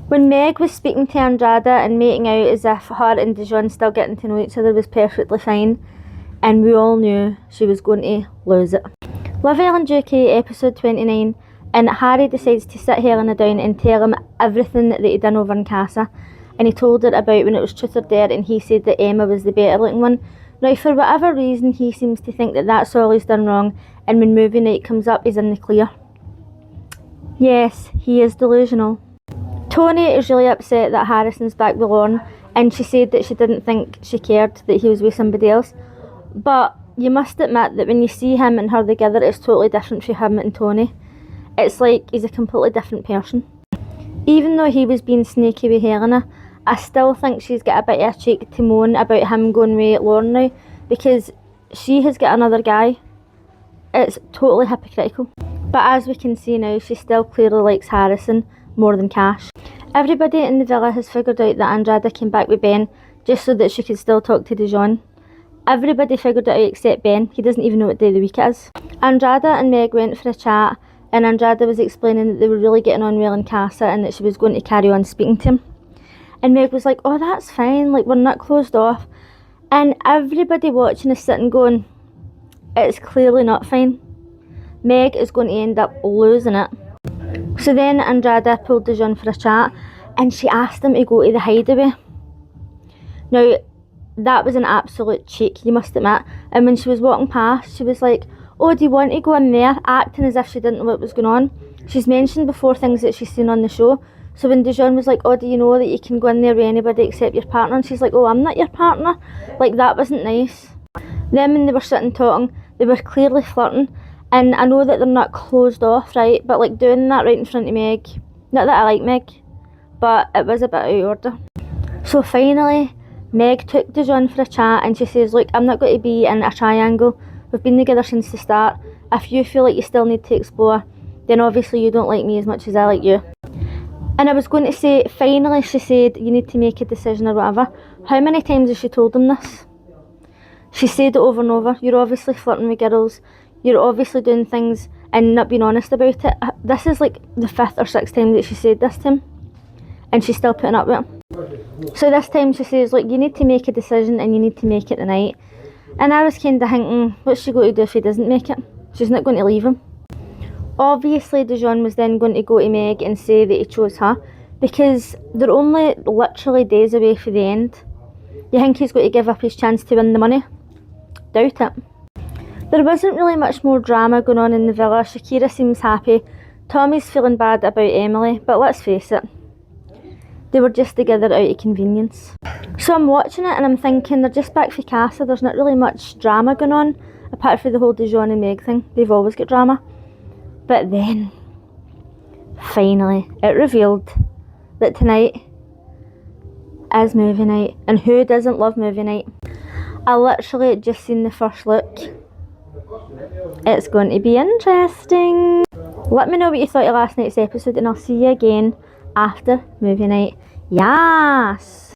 When Meg was speaking to Andrade and making out as if her and Dijon still getting to know each other was perfectly fine, and we all knew she was going to lose it. Love Island UK episode 29, and Harry decides to sit Helena down and tell him everything that he'd done over in Casa, and he told her about when it was truth or dare and he said that Emma was the better looking one. Now for whatever reason he seems to think that that's all he's done wrong, and when movie night comes up he's in the clear. Yes, he is delusional. Tony is really upset that Harrison's back with Lauren, and she said that she didn't think she cared that he was with somebody else. But you must admit that when you see him and her together, it's totally different from him and Tony. It's like he's a completely different person. Even though he was being sneaky with Helena, I still think she's got a bit of a cheek to moan about him going with Lauren now, because she has got another guy. It's totally hypocritical. But as we can see now, she still clearly likes Harrison more than Cash. Everybody in the villa has figured out that Andrade came back with Ben just so that she could still talk to Dijon. Everybody figured it out except Ben. He doesn't even know what day of the week it is. Andrade and Meg went for a chat, and Andrade was explaining that they were really getting on well in Casa and that she was going to carry on speaking to him. And Meg was like, oh, that's fine, like we're not closed off. And everybody watching is sitting going, it's clearly not fine. Meg is going to end up losing it. So then Andrade pulled Dijon for a chat and she asked him to go to the hideaway. Now, that was an absolute cheek, you must admit. And when she was walking past, she was like, oh, do you want to go in there? Acting as if she didn't know what was going on. She's mentioned before things that she's seen on the show. So when Dijon was like, oh, do you know that you can go in there with anybody except your partner? And she's like, oh, I'm not your partner. Like, that wasn't nice. Then when they were sitting talking, they were clearly flirting. And I know that they're not closed off, right? But like doing that right in front of Meg, not that I like Meg, but it was a bit out of order. So finally, Meg took Dijon for a chat and she says, look, I'm not going to be in a triangle. We've been together since the start. If you feel like you still need to explore, then obviously you don't like me as much as I like you. And I was going to say, finally she said, you need to make a decision or whatever. How many times has she told him this? She said it over and over. You're obviously flirting with girls. You're obviously doing things and not being honest about it. This is like the 5th or 6th time that she said this to him. And she's still putting up with it. So this time she says, look, you need to make a decision and you need to make it tonight. And I was kind of thinking, what's she going to do if he doesn't make it? She's not going to leave him. Obviously Dijon was then going to go to Meg and say that he chose her, because they're only literally days away from the end. You think he's going to give up his chance to win the money? Doubt it. There wasn't really much more drama going on in the villa. Shakira seems happy. Tommy's feeling bad about Emily, but let's face it, they were just together out of convenience. So I'm watching it and I'm thinking, they're just back for Casa. There's not really much drama going on, apart from the whole Dijon and Meg thing. They've always got drama. But then, finally, it revealed that tonight is movie night. And who doesn't love movie night? I literally just seen the first look. It's going to be interesting. Let me know what you thought of last night's episode and I'll see you again after movie night. Yes!